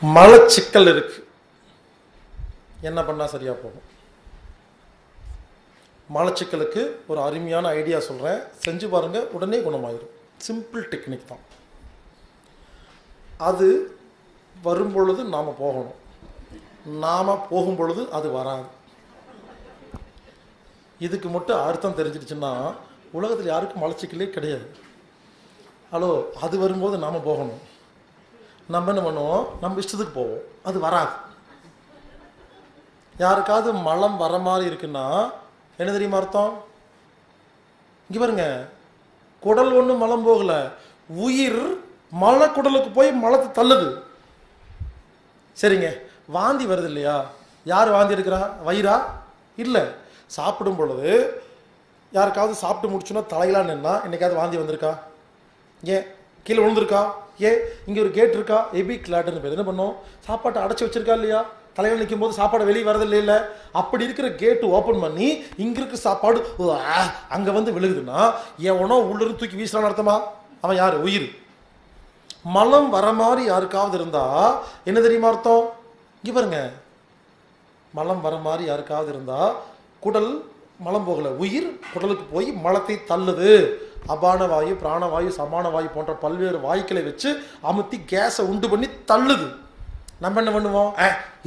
மலச்சிக்கல் இருக்கு, என்ன பண்ணால் சரியாக போகும்? மலச்சிக்கலுக்கு ஒரு அருமையான ஐடியா சொல்கிறேன், செஞ்சு பாருங்கள், உடனே குணமாயிடும். சிம்பிள் டெக்னிக் தான். அது வரும்பொழுது நாம் போகணும், நாம் போகும் பொழுது அது வராது. இதுக்கு மட்டும் அர்த்தம் தெரிஞ்சிடுச்சுன்னா உலகத்தில் யாருக்கும் மலச்சிக்கலே கிடையாது. ஹலோ, அது வரும்போது நாம் போகணும், நம்ம என்ன பண்ணுவோம், நம்ம இஷ்டத்துக்கு போவோம், அது வராது. யாருக்காவது மலம் வர மாதிரி இருக்குன்னா என்ன தெரியுமா அர்த்தம்? இங்கே பாருங்க, குடல் ஒன்றும் மலம் போகல, உயிர் மலக்குடலுக்கு போய் மலத்தை தள்ளுது. சரிங்க, வாந்தி வருது இல்லையா? யார் வாந்தி எடுக்கிறா? வயிறா? இல்லை. சாப்பிடும் பொழுது யாருக்காவது சாப்பிட்டு முடிச்சுன்னா தலையிலாம் நின்னா என்னைக்காவது வாந்தி வந்திருக்கா? ஏன் கீழே விழுந்திருக்கா? ஏன் இங்கே ஒரு கேட் இருக்கா, எபிக் லாட்னு பேர். என்ன பண்ணோம், சாப்பாட்டை அடைச்சி வச்சிருக்கா இல்லையா? தலையில் நிற்கும் போது சாப்பாடு வெளியே வரதில்லை இல்லை? அப்படி இருக்கிற கேட்டு ஓப்பன் பண்ணி இங்கே இருக்க சாப்பாடு அங்கே வந்து விழுகுதுன்னா எவனோ உள்ளிருந்து தூக்கி வீசலான்னு அர்த்தமா? அவன் யார்? உயிர். மலம் வர மாதிரி யாருக்காவது இருந்தா என்ன தெரியுமா அர்த்தம்? இங்கே பாருங்க, மலம் வர மாதிரி யாருக்காவது இருந்தா குடல் மலம் போகல, உயிர் குடலுக்கு போய் மலத்தை தள்ளுது. அபான வாயு, பிராணவாயு, சமான வாயு போன்ற பல்வேறு வாயுக்களை வச்சு அமுத்தி கேஸை உண்டு பண்ணி தள்ளுது. நம்ம என்ன பண்ணுவோம்,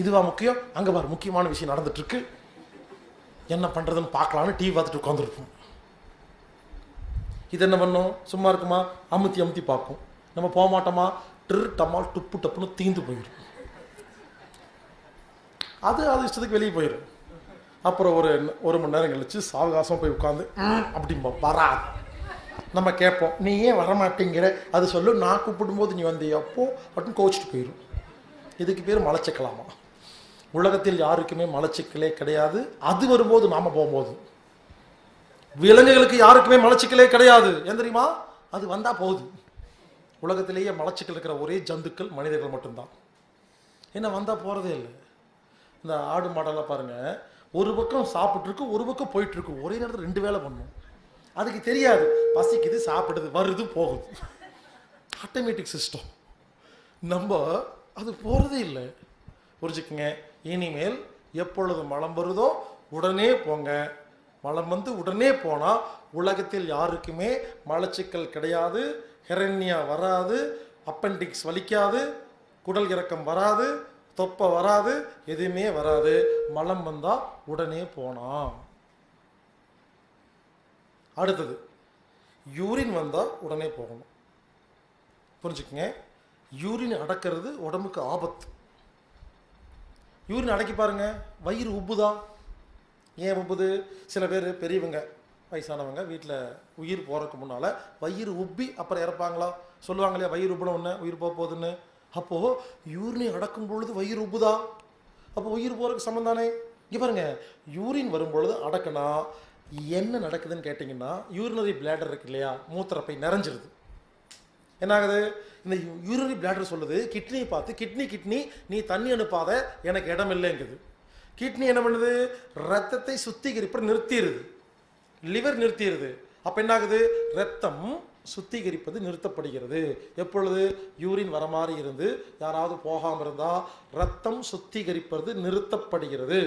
இதுவா முக்கியம், அங்கே பாரு முக்கியமான விஷயம் நடந்துட்டு இருக்கு, என்ன பண்றதுன்னு பார்க்கலான்னு டிவி பார்த்துட்டு உட்காந்துருப்போம். இது என்ன பண்ணும், சும்மா இருக்குமா, அமுத்தி அமுத்தி பார்க்கும். நம்ம போக மாட்டோமா, டம்மால் டுப்பு டப்புன்னு தீந்து போயிடும். அது இஷ்டத்துக்கு வெளியே போயிடும். அப்புறம் ஒரு மணி நேரம் கழிச்சு சாவகாசம் போய் உட்காந்து அப்படிம்பா வராது. நம்ம கேட்போம், நீ ஏன் வரமாட்டேங்கிற, அது சொல்லு, நான் கூப்பிடும்போது நீ வந்திய அப்போ அப்படின்னு கோச்சிட்டு போயிடும். இதுக்கு பேர் மலச்சிக்கலாமா? உலகத்தில் யாருக்குமே மலச்சிக்கலே கிடையாது. அது வரும்போது நாம போகும்போது. விலங்குகளுக்கு யாருக்குமே மலச்சிக்கலே கிடையாது. ஏன் தெரியுமா? அது வந்தா போகுது. உலகத்திலேயே மலச்சிக்கல் இருக்கிற ஒரே ஜந்துக்கள் மனிதர்கள் மட்டும்தான். என்ன வந்தா போறதே இல்லை. இந்த ஆடு மாடெல்லாம் பாருங்க, ஒரு பக்கம் சாப்பிட்டு இருக்கு, ஒரு பக்கம் போயிட்டு இருக்கு, ஒரே நேரத்தில் 2 வேலை பண்ணும். அதுக்கு தெரியாது, பசிக்குது, சாப்பிடுது, வருது, போகுது, ஆட்டோமேட்டிக் சிஸ்டம். நம்ம அது போறதே இல்லை. புரிஞ்சுக்குங்க, இனிமேல் எப்பொழுது மலம் வருதோ உடனே போங்க. மலம் வந்து உடனே போனா உலகத்தில் யாருக்குமே மலச்சிக்கல் கிடையாது, ஹெரண்யா வராது, அப்பெண்டிக்ஸ் வலிக்காது, குடல் இறக்கம் வராது, தொப்பை வராது, எதுவுமே வராது. மலம் வந்தா உடனே போனா. அடுத்தது யூரின் வந்தா உடனே போகணும். புரிஞ்சுக்குங்க, யூரின் அடக்கிறது உடம்புக்கு ஆபத்து. யூரின் அடக்கி பாருங்க, வயிறு உப்புதான். ஏன் உப்புது? சில பேர் பெரியவங்க, வயசானவங்க வீட்டில் உயிர் போறதுக்கு முன்னால வயிறு உப்பி அப்புறம் இறப்பாங்களா? சொல்லுவாங்க இல்லையா, வயிறு உப்புன ஒன்று உயிர் போக போகுதுன்னு. அப்போ யூரினை அடக்கும் பொழுது வயிறு உப்புதா, அப்போ உயிர் போறதுக்கு சமம் தானே. இங்கே பாருங்க, யூரின் வரும் பொழுது அடக்குனா என்ன நடக்குதுன்னு கேட்டிங்கன்னா, யூரினரி பிளாடர் இருக்கு இல்லையா, மூத்திரப்பை நிறைஞ்சிருது. என்ன ஆகுது? இந்த யூரினரி பிளாடர் சொல்லுது கிட்னியை பார்த்து, கிட்னி நீ தண்ணி அனுப்பாத, எனக்கு இடம் இல்லைங்குது. கிட்னி என்ன பண்ணுது? ரத்தத்தை சுத்திகரிப்பை நிறுத்திடுது, லிவர் நிறுத்திடுது. அப்போ என்ன ஆகுது? ரத்தம் சுத்திகரிப்பது நிறுத்தப்படுகிறது. எப்பொழுது யூரின் வர மாதிரி இருந்து யாராவது போகாமல் இருந்தா ரத்தம் சுத்திகரிப்பது நிறுத்தப்படுகிறது.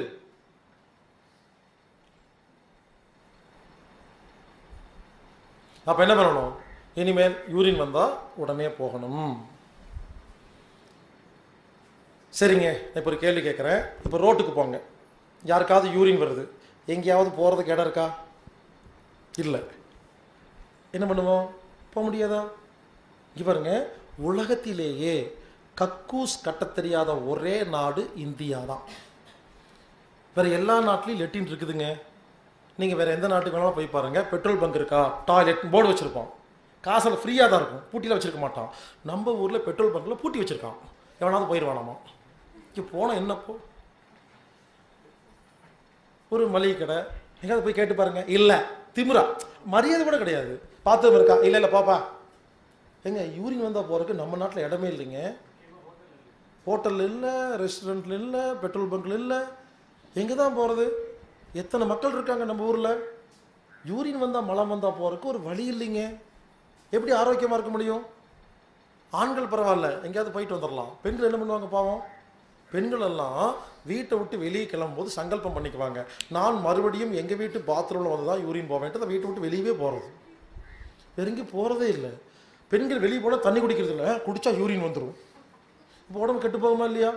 அப்ப என்ன பண்ணணும்? இனிமேல் யூரின் வந்தா உடனே போகணும். சரிங்க, இப்போ ஒரு கேள்வி கேட்குறேன். இப்போ ரோட்டுக்கு போங்க, யாருக்காவது யூரின் வருது, எங்கேயாவது போகிறதுக்கு இடம் இருக்கா? இல்லை. என்ன பண்ணுவோம்? போக முடியாதா? இங்கே பாருங்க, உலகத்திலேயே கக்கூஸ் கட்ட தெரியாத ஒரே நாடு இந்தியா தான். வேற எல்லா நாட்டிலையும் லெட்டின் இருக்குதுங்க. நீங்கள் வேற எந்த நாட்டுக்கு வேணாலும் போய் பாருங்க, பெட்ரோல் பங்க் இருக்கா, டாய்லெட் போர்டு வச்சிருப்போம், காசில் ஃப்ரீயாக தான் இருக்கும், பூட்டியில் வச்சிருக்க மாட்டான். நம்ம ஊரில் பெட்ரோல் பங்கில் பூட்டி வச்சிருக்கான், எவனாவது போயிடுவானாமா. இங்கே போனால் என்னப்போ, ஒரு மளிகை கடை எங்கேயாவது போய் கேட்டு பாருங்க, இல்லை, திமிரா, மரியாதை கூட கிடையாது. பார்த்து இருக்கா? இல்லை பாப்பா. எங்க யூரின் வந்தால் போகிறதுக்கு நம்ம நாட்டில் இடமே இல்லைங்க. ஹோட்டலில் இல்லை, ரெஸ்டாரண்ட்டில் இல்லை, பெட்ரோல் பங்க்கில் இல்லை, எங்கே தான் போகிறது? எத்தனை மக்கள் இருக்காங்க நம்ம ஊரில். யூரின் வந்தால் மலம் வந்தால் போகிறதுக்கு ஒரு வழி இல்லைங்க. எப்படி ஆரோக்கியமாக இருக்க முடியும்? ஆண்கள் பரவாயில்ல, எங்கேயாவது போயிட்டு வந்துடலாம். பெண்கள் என்ன பண்ணுவாங்க பாவம்? பெண்கள் எல்லாம் வீட்டை விட்டு வெளியே கிளம்பும்போது சங்கல்பம் பண்ணிக்குவாங்க, நான் மறுபடியும் எங்கள் வீட்டு பாத்ரூமில் வந்து தான் யூரின் போவேன்ட்டு அதை வீட்டை விட்டு வெளியே போகிறது. வெறுங்கி போகிறதே இல்லை. பெண்கள் வெளியே போனால் தண்ணி குடிக்கிறது இல்லை, குடித்தா யூரின் வந்துடும். இப்போ உடம்பு கெட்டு போகுமா இல்லையா?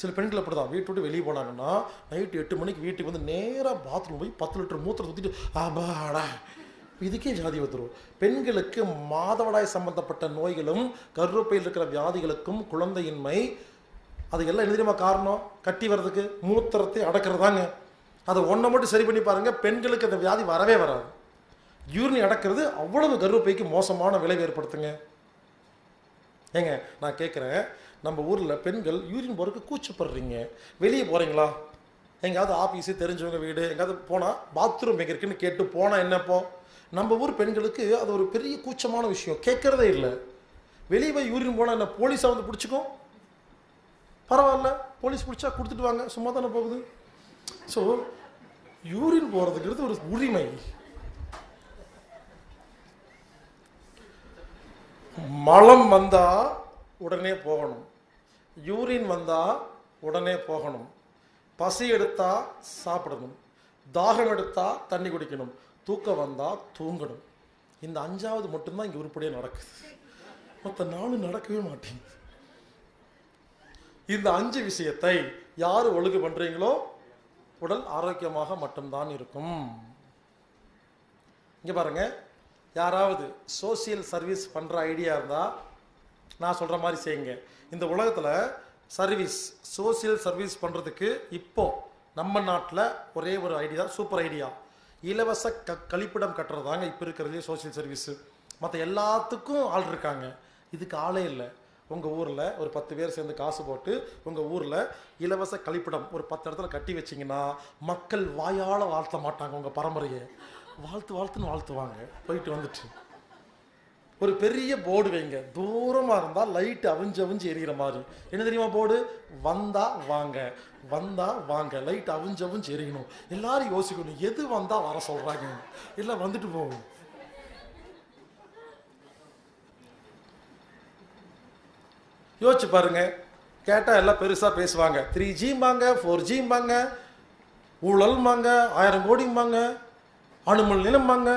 சில பெண்கள் அப்படி தான், வீட்டு விட்டு வெளியே போனாங்கன்னா நைட்டு 8 மணிக்கு வீட்டுக்கு வந்து நேராக பாத்ரூம் போய் 10 லிட்டர் மூத்திரம் ஊற்றிட்டு ஆபாடா, இதுக்கே வியாதி வந்துடும். பெண்களுக்கு மாதவிடாய் சம்பந்தப்பட்ட நோய்களும் கர்ப்பப்பையில் இருக்கிற வியாதிகளுக்கும் குழந்தையின்மை, அது எல்லாம் என்ன தெரியுமா காரணம்? கட்டி வர்றதுக்கு மூத்திரத்தை அடக்கிறதாங்க. அதை ஒன்றை மட்டும் சரி பண்ணி பாருங்க, பெண்களுக்கு அந்த வியாதி வரவே வராது. யூரின் அடக்கிறது அவ்வளவு கர்ப்பப்பைக்கு மோசமான விளைவு ஏற்படுத்துங்க. ஏங்க நான் கேட்குறேன், நம்ம ஊரில் பெண்கள் யூரின் போகிறதுக்கு கூச்சப்படுறீங்க, வெளியே போகிறீங்களா? எங்கேயாவது ஆஃபீஸு தெரிஞ்சவங்க வீடு எங்கேயாவது போனால் பாத்ரூம் எங்கே இருக்குன்னு கேட்டு போனால் என்னப்போ? நம்ம ஊர் பெண்களுக்கு அது ஒரு பெரிய கூச்சமான விஷயம், கேட்குறதே இல்லை. வெளியே போய் யூரின் போனால் என்ன போலீஸாக வந்து பிடிச்சிக்கும்? பரவாயில்ல, போலீஸ் பிடிச்சா கொடுத்துட்டு வாங்க, சும்மா தானே போகுது. ஸோ யூரின் போகிறதுங்கிறது ஒரு உரிமை. மலம் வந்தால் உடனே போகணும், யூரின் வந்தால் உடனே போகணும், பசி எடுத்தால் சாப்பிடணும், தாகம் எடுத்தால் தண்ணி குடிக்கணும், தூக்கம் வந்தால் தூங்கணும். இந்த 5வது மட்டும்தான் இங்கே உருப்படியாக நடக்குது, மற்ற 4 நடக்கவே மாட்டேங்குது. இந்த 5 விஷயத்தை யார் ஒழுங்கு பண்ணுறீங்களோ உடல் ஆரோக்கியமாக மட்டும்தான் இருக்கும். இங்கே பாருங்க, யாராவது சோசியல் சர்வீஸ் பண்ணுற ஐடியா இருந்தால் நான் சொல்கிற மாதிரி செய்யுங்க. இந்த உலகத்தில் சர்வீஸ், சோசியல் சர்வீஸ் பண்ணுறதுக்கு இப்போ நம்ம நாட்டில் ஒரே ஒரு ஐடியா, சூப்பர் ஐடியா, இலவச கழிப்பிடம் கட்டுறது தாங்க இப்போ இருக்கிறதுலே சோசியல் சர்வீஸு. மற்ற எல்லாத்துக்கும் ஆள் இருக்காங்க, இதுக்கு ஆளே இல்லை. உங்கள் ஊரில் ஒரு 10 பேர் சேர்ந்து காசு போட்டு உங்கள் ஊரில் இலவச கழிப்பிடம் ஒரு 10 இடத்துல கட்டி வச்சிங்கன்னா மக்கள் வாயால் வாழ்த்த மாட்டாங்க, உங்கள் பரம்பரையை வாழ்த்துன்னு வாழ்த்துவாங்க. போயிட்டு வந்துட்டு ஒரு பெரிய போர்டு வைங்க, தூரமாக இருந்தால் லைட்டு அவிஞ்சு எரிகிற மாதிரி. என்ன தெரியுமா போர்டு? வந்தா வாங்க, வந்தா வாங்க, லைட் அவிஞ்சு எரியணும். எல்லாரும் யோசிக்கணும், எது வந்தா வர சொல்றாங்க, இல்லை வந்துட்டு போகும். யோசிச்சு பாருங்க. கேட்டால் எல்லாம் பெருசாக பேசுவாங்க, 3Gம்பாங்க, 4Gம்பாங்க, ஊழல்மாங்க, 1000 கோடிம்பாங்க, அணுமல் நிலம்பாங்க,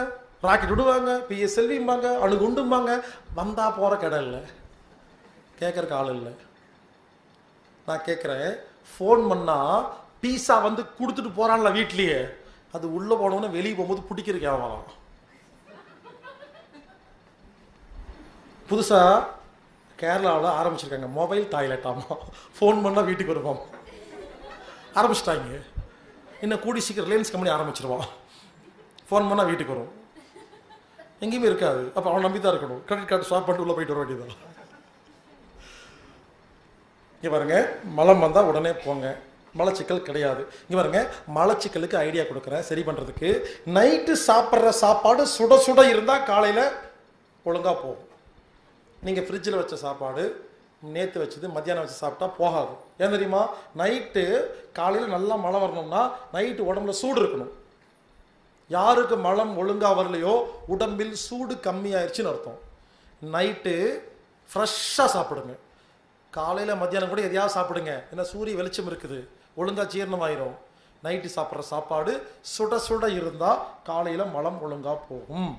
ராக்கெட் விடுவாங்க, PSLVம்பாங்க, அணுகுண்டும்பாங்க. வந்தா போகிற கடை இல்லை, கேட்கறக்கு ஆள் இல்லை. நான் கேட்குறேன், ஃபோன் பண்ணால் பீஸா வந்து கொடுத்துட்டு போகிறான்ல வீட்லேயே, அது உள்ளே போனோன்னு வெளியே போகும்போது பிடிக்கிறதுக்கு ஆகலாம். புதுசாக கேரளாவில் ஆரம்பிச்சிருக்காங்க மொபைல் டாய்லெட். ஆமாம், ஃபோன் பண்ணால் வீட்டுக்கு வருவான், ஆரம்பிச்சிட்டாங்க. இன்னும் கூடி சீக்கிரம் ரிலையன்ஸ் கம்பெனி ஆரம்பிச்சிருவான், ஃபோன் பண்ணால் வீட்டுக்கு வரும். எங்கேயுமே இருக்காது, அப்போ அவன் நம்பி தான் இருக்கணும். கிரெடிட் கார்டு ஸ்வாப் பண்ணிட்டு உள்ளே போயிட்டு வர வேண்டியதான். இங்கே பாருங்க, மலம் வந்தால் உடனே போங்க, மலச்சிக்கல் கிடையாது. இங்கே பாருங்க, மலச்சிக்கலுக்கு ஐடியா கொடுக்குறேன் சரி பண்ணுறதுக்கு. நைட்டு சாப்பிட்ற சாப்பாடு சுட சுட இருந்தால் காலையில் ஒழுங்காக போகும். நீங்கள் ஃப்ரிட்ஜில் வச்ச சாப்பாடு நேற்று வச்சது மத்தியானம் வச்சு சாப்பிட்டா போகாது. ஏன் தெரியுமா? நைட்டு காலையில் நல்லா மழை வரணும்னா நைட்டு உடம்புல சூடு இருக்கணும். யாருக்கு மலம் ஒழுங்காக வரலையோ உடம்பில் சூடு கம்மியாயிருச்சுன்னு அர்த்தம். நைட்டு ஃப்ரெஷ்ஷாக சாப்பிடுங்க, காலையில் மத்தியானம் கூட எதையாவது சாப்பிடுங்க, ஏன்னா சூரிய வெளிச்சம் இருக்குது, ஒழுங்காக ஜீரணமாயிரும். நைட்டு சாப்பிட்ற சாப்பாடு சுட சுட இருந்தால் காலையில் மலம் ஒழுங்காக போகும்.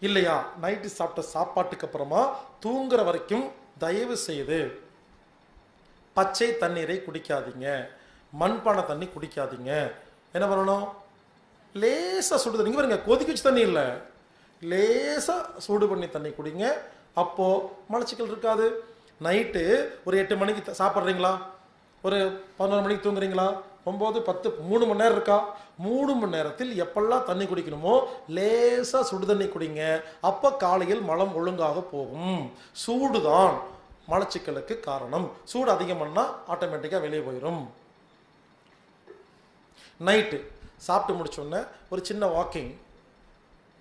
இல்லையா, நைட்டு சாப்பிட்ட சாப்பாட்டுக்கு அப்புறமா தூங்குற வரைக்கும் தயவு செய்து பச்சை தண்ணீரை குடிக்காதீங்க, மண்பானை தண்ணி குடிக்காதீங்க. என்ன பண்ணணும்? லேசாக சுடு தண்ணி, பாருங்க, கொதிக்க வச்சு தண்ணி இல்லை, லேசாக சூடு பண்ணி தண்ணி குடிங்க. அப்போது மலச்சிக்கல் இருக்காது. நைட்டு ஒரு 8 மணிக்கு சாப்பிட்றீங்களா, ஒரு 11 மணிக்கு தூங்குறீங்களா, 9, 10, 3 மணி நேரம் இருக்கா? 3 மணி நேரத்தில் எப்பெல்லாம் தண்ணி குடிக்கணுமோ லேசாக சுடு தண்ணி குடிங்க. அப்போ காலையில் மலம் ஒழுங்காக போகும். சூடு தான் மலச்சிக்கலுக்கு காரணம். சூடு அதிகம் பண்ணால் ஆட்டோமேட்டிக்காக வெளியே போயிடும். நைட்டு சாப்பிட்டு முடிச்சோடனே ஒரு சின்ன வாக்கிங்,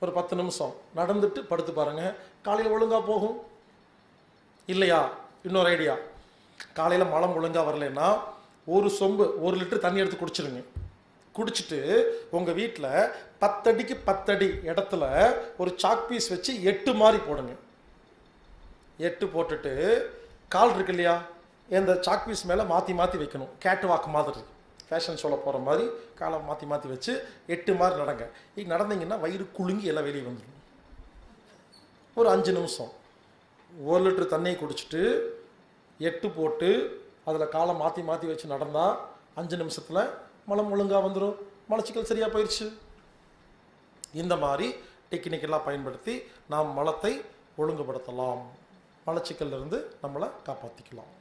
ஒரு 10 நிமிஷம் நடந்துட்டு படுத்து பாருங்க, காலையில் ஒழுங்காக போகும். இல்லையா, இன்னொரு ஐடியா, காலையில் மலம் ஒழுங்காக வரலைன்னா ஒரு சொம்பு 1 லிட்டர் தண்ணி எடுத்து குடிச்சிருங்க. குடிச்சிட்டு உங்கள் வீட்டில் 10 அடிக்கு 10 அடி இடத்துல ஒரு சாக் பீஸ் வச்சு 8 மாதிரி போடுங்க. 8 போட்டுட்டு கால் இருக்கு இல்லையா, இந்த சாக்பீஸ் மேலே மாற்றி மாற்றி வைக்கணும். கேட்டு வாக்கு மாதிரி ஃபேஷன் ஷோவில் போகிற மாதிரி காலை மாற்றி மாற்றி வச்சு 8 மாதிரி நடங்க. ಈಗ நடந்தீங்கன்னா வயிறு குலுங்கி எல்லாம் வெளியே வந்துடும். ஒரு 5 நிமிஷம் 1 லிட்டர் தண்ணியை குடிச்சிட்டு 8 போட்டு அதில் காலை மாற்றி மாற்றி வச்சு நடந்தால் 5 நிமிஷத்தில் மலம் ஒழுங்காக வந்துடும். மலச்சிக்கல் சரியாக போயிடுச்சு. இந்த மாதிரி டெக்னிக்கெல்லாம் பயன்படுத்தி நாம் மலத்தை ஒழுங்குபடுத்தலாம். மலச்சிக்கல்லிருந்து நம்மளை காப்பாற்றிக்கலாம்.